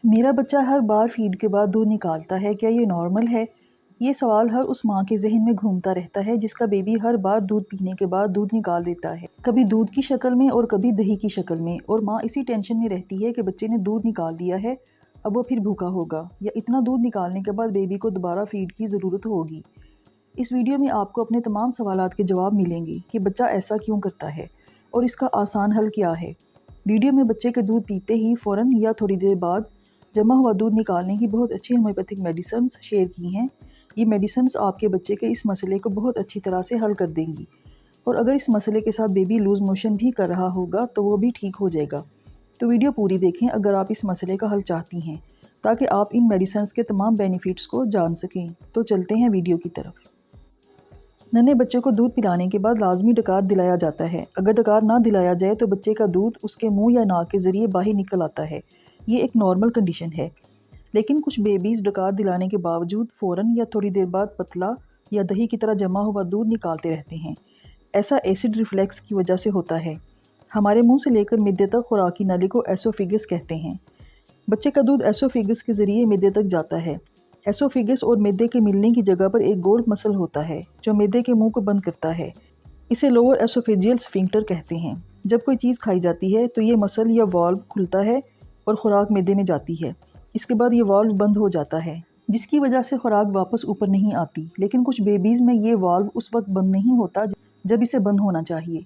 मेरा बच्चा हर बार फीड के बाद दूध निकालता है, क्या ये नॉर्मल है? ये सवाल हर उस माँ के ज़हन में घूमता रहता है जिसका बेबी हर बार दूध पीने के बाद दूध निकाल देता है, कभी दूध की शक्ल में और कभी दही की शक्ल में। और माँ इसी टेंशन में रहती है कि बच्चे ने दूध निकाल दिया है, अब वो फिर भूखा होगा या इतना दूध निकालने के बाद बेबी को दोबारा फीड की ज़रूरत होगी। इस वीडियो में आपको अपने तमाम सवालात के जवाब मिलेंगे कि बच्चा ऐसा क्यों करता है और इसका आसान हल क्या है। वीडियो में बच्चे के दूध पीते ही फ़ौरन या थोड़ी देर बाद जमा हुआ दूध निकालने की बहुत अच्छी होम्योपैथिक मेडिसिन शेयर की हैं। ये मेडिसिन आपके बच्चे के इस मसले को बहुत अच्छी तरह से हल कर देंगी और अगर इस मसले के साथ बेबी लूज़ मोशन भी कर रहा होगा तो वो भी ठीक हो जाएगा। तो वीडियो पूरी देखें अगर आप इस मसले का हल चाहती हैं, ताकि आप इन मेडिसिन के तमाम बेनिफिट्स को जान सकें। तो चलते हैं वीडियो की तरफ। नन्हे बच्चे को दूध पिलाने के बाद लाजमी डकार दिलाया जाता है। अगर डकार ना दिलाया जाए तो बच्चे का दूध उसके मुंह या नाक के ज़रिए बाहर निकल आता है। ये एक नॉर्मल कंडीशन है, लेकिन कुछ बेबीज़ डकार दिलाने के बावजूद फ़ौरन या थोड़ी देर बाद पतला या दही की तरह जमा हुआ दूध निकालते रहते हैं। ऐसा एसिड रिफ्लेक्स की वजह से होता है। हमारे मुंह से लेकर मिद्दे तक खुराकी नाली को एसोफिगस कहते हैं। बच्चे का दूध एसोफिगस के ज़रिए मिद्दे तक जाता है। एसोफिगस और मिद्दे के मिलने की जगह पर एक गोल्ड मसल होता है जो मिद्दे के मुंह को बंद करता है। इसे लोअर एसोफेजियल स्फिंक्टर कहते हैं। जब कोई चीज़ खाई जाती है तो ये मसल या वाल्व खुलता है और खुराक मिद्दे में जाती है। इसके बाद ये वाल्व बंद हो जाता है, जिसकी वजह से खुराक वापस ऊपर नहीं आती। लेकिन कुछ बेबीज़ में ये वाल्व उस वक्त बंद नहीं होता जब इसे बंद होना चाहिए।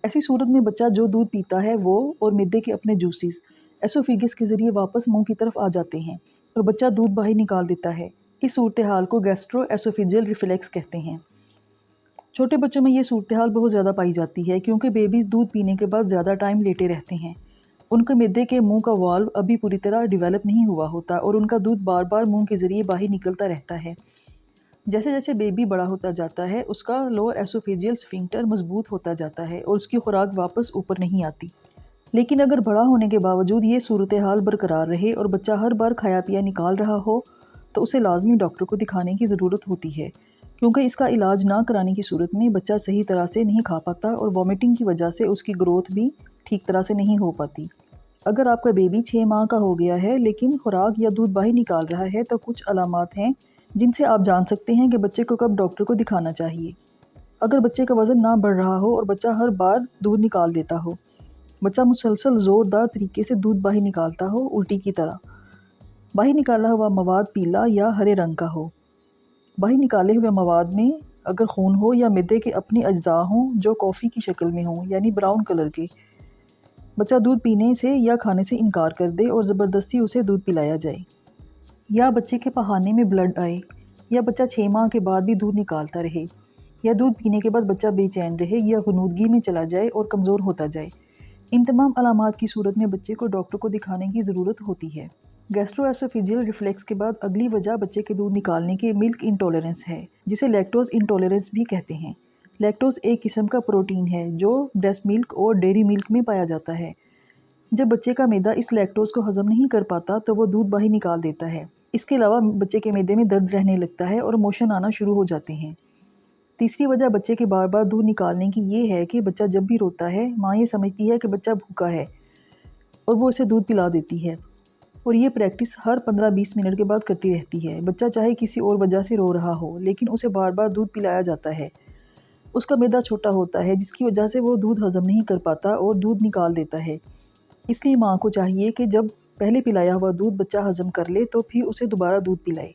ऐसी सूरत में बच्चा जो दूध पीता है वो और मिद्दे के अपने जूसेस एसोफिगस के ज़रिए वापस मुंह की तरफ आ जाते हैं और बच्चा दूध बाहर निकाल देता है। इस सूरत हाल को गैस्ट्रो एसोफिजियल रिफ्लेक्स कहते हैं। छोटे बच्चों में ये सूरत हाल बहुत ज़्यादा पाई जाती है क्योंकि बेबीज़ दूध पीने के बाद ज़्यादा टाइम लेटे रहते हैं। उनके मिद्दे के मुंह का वाल्व अभी पूरी तरह डेवलप नहीं हुआ होता और उनका दूध बार बार मुंह के ज़रिए बाहर निकलता रहता है। जैसे जैसे बेबी बड़ा होता जाता है उसका लोअर एसोफेजियल स्फिंक्टर मजबूत होता जाता है और उसकी खुराक वापस ऊपर नहीं आती। लेकिन अगर बड़ा होने के बावजूद ये सूरत हाल बरकरार रहे और बच्चा हर बार खाया पिया निकाल रहा हो तो उसे लाजमी डॉक्टर को दिखाने की ज़रूरत होती है, क्योंकि इसका इलाज ना कराने की सूरत में बच्चा सही तरह से नहीं खा पाता और वॉमिटिंग की वजह से उसकी ग्रोथ भी ठीक तरह से नहीं हो पाती। अगर आपका बेबी 6 माह का हो गया है लेकिन खुराक या दूध बाहर निकाल रहा है तो कुछ अलामात हैं जिनसे आप जान सकते हैं कि बच्चे को कब डॉक्टर को दिखाना चाहिए। अगर बच्चे का वज़न ना बढ़ रहा हो और बच्चा हर बार दूध निकाल देता हो, बच्चा मुसलसल ज़ोरदार तरीके से दूध बाहर निकालता हो उल्टी की तरह, बाहर निकाला हुआ मवाद पीला या हरे रंग का हो, बाहर निकाले हुए मवाद में अगर खून हो या मिद्दे के अपने अज्जा हों जो कॉफ़ी की शक्ल में हों यानी ब्राउन कलर के, बच्चा दूध पीने से या खाने से इनकार कर दे और ज़बरदस्ती उसे दूध पिलाया जाए, या बच्चे के पहाने में ब्लड आए, या बच्चा 6 माह के बाद भी दूध निकालता रहे, या दूध पीने के बाद बच्चा बेचैन रहे या गुनूदगी में चला जाए और कमज़ोर होता जाए। इन तमाम अलामात की सूरत में बच्चे को डॉक्टर को दिखाने की ज़रूरत होती है। गैस्ट्रोएसोफेजियल रिफ्लेक्स के बाद अगली वजह बच्चे के दूध निकालने के मिल्क इंटॉलरेंस है, जिसे लैक्टोज इंटॉलरेंस भी कहते हैं। लैक्टोज एक किस्म का प्रोटीन है जो ब्रेस्ट मिल्क और डेयरी मिल्क में पाया जाता है। जब बच्चे का मैदा इस लैक्टोज को हजम नहीं कर पाता तो वो दूध बाहर निकाल देता है। इसके अलावा बच्चे के मैदे में दर्द रहने लगता है और मोशन आना शुरू हो जाते हैं। तीसरी वजह बच्चे के बार बार दूध निकालने की ये है कि बच्चा जब भी रोता है माँ ये समझती है कि बच्चा भूखा है और वो उसे दूध पिला देती है, और ये प्रैक्टिस हर 15-20 मिनट के बाद करती रहती है। बच्चा चाहे किसी और वजह से रो रहा हो लेकिन उसे बार बार दूध पिलाया जाता है। उसका मैदा छोटा होता है जिसकी वजह से वो दूध हजम नहीं कर पाता और दूध निकाल देता है। इसलिए माँ को चाहिए कि जब पहले पिलाया हुआ दूध बच्चा हजम कर ले तो फिर उसे दोबारा दूध पिलाए।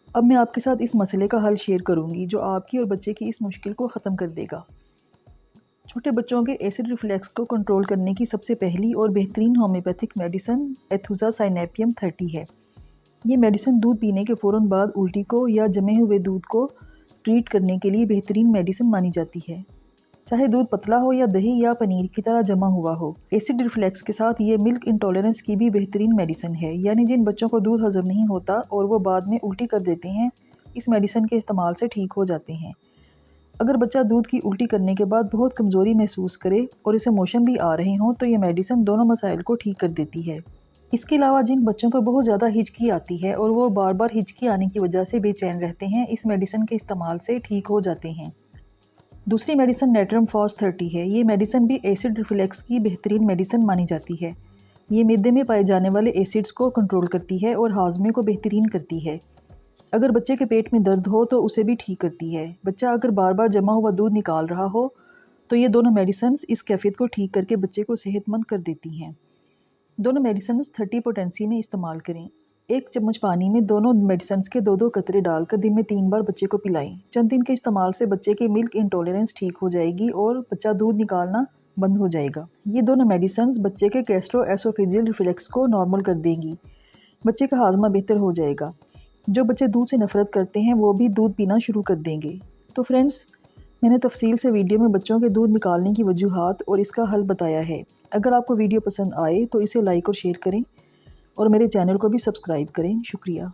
अब मैं आपके साथ इस मसले का हल शेयर करूँगी जो आपकी और बच्चे की इस मुश्किल को ख़त्म कर देगा। छोटे बच्चों के एसिड रिफ्लेक्स को कंट्रोल करने की सबसे पहली और बेहतरीन होम्योपैथिक मेडिसिन एथुज़ासाइनेपियम 30 है। ये मेडिसिन दूध पीने के फ़ौरन बाद उल्टी को या जमे हुए दूध को ट्रीट करने के लिए बेहतरीन मेडिसिन मानी जाती है, चाहे दूध पतला हो या दही या पनीर की तरह जमा हुआ हो। एसिड रिफ्लेक्स के साथ ये मिल्क इंटॉलरेंस की भी बेहतरीन मेडिसिन है, यानी जिन बच्चों को दूध हजम नहीं होता और वो बाद में उल्टी कर देते हैं, इस मेडिसिन के इस्तेमाल से ठीक हो जाते हैं। अगर बच्चा दूध की उल्टी करने के बाद बहुत कमज़ोरी महसूस करे और इसे मोशन भी आ रहे हों तो ये मेडिसिन दोनों मसाइल को ठीक कर देती है। इसके अलावा जिन बच्चों को बहुत ज़्यादा हिचकी आती है और वो बार बार हिचकी आने की वजह से बेचैन रहते हैं, इस मेडिसिन के इस्तेमाल से ठीक हो जाते हैं। दूसरी मेडिसिन नेट्रम फॉस 30 है। ये मेडिसिन भी एसिड रिफ्लेक्स की बेहतरीन मेडिसिन मानी जाती है। ये मैदे में पाए जाने वाले एसिड्स को कंट्रोल करती है और हाजमे को बेहतरीन करती है। अगर बच्चे के पेट में दर्द हो तो उसे भी ठीक करती है। बच्चा अगर बार बार जमा हुआ दूध निकाल रहा हो तो ये दोनों मेडिसिन इस कैफियत को ठीक करके बच्चे को सेहतमंद कर देती हैं। दोनों मेडिसिन 30 पोटेंसी में इस्तेमाल करें। 1 चम्मच पानी में दोनों मेडिसिन के 2-2 कतरे डालकर दिन में 3 बार बच्चे को पिलाएं। चंद दिन के इस्तेमाल से बच्चे की मिल्क इंटॉलरेंस ठीक हो जाएगी और बच्चा दूध निकालना बंद हो जाएगा। ये दोनों मेडिसिन बच्चे के गैस्ट्रोएसोफेजियल रिफ्लेक्स को नॉर्मल कर देंगी। बच्चे का हाजमा बेहतर हो जाएगा। जो बच्चे दूध से नफ़रत करते हैं वो भी दूध पीना शुरू कर देंगे। तो फ्रेंड्स, मैंने तफसील से वीडियो में बच्चों के दूध निकालने की वजूहात और इसका हल बताया है। अगर आपको वीडियो पसंद आए तो इसे लाइक और शेयर करें और मेरे चैनल को भी सब्सक्राइब करें। शुक्रिया।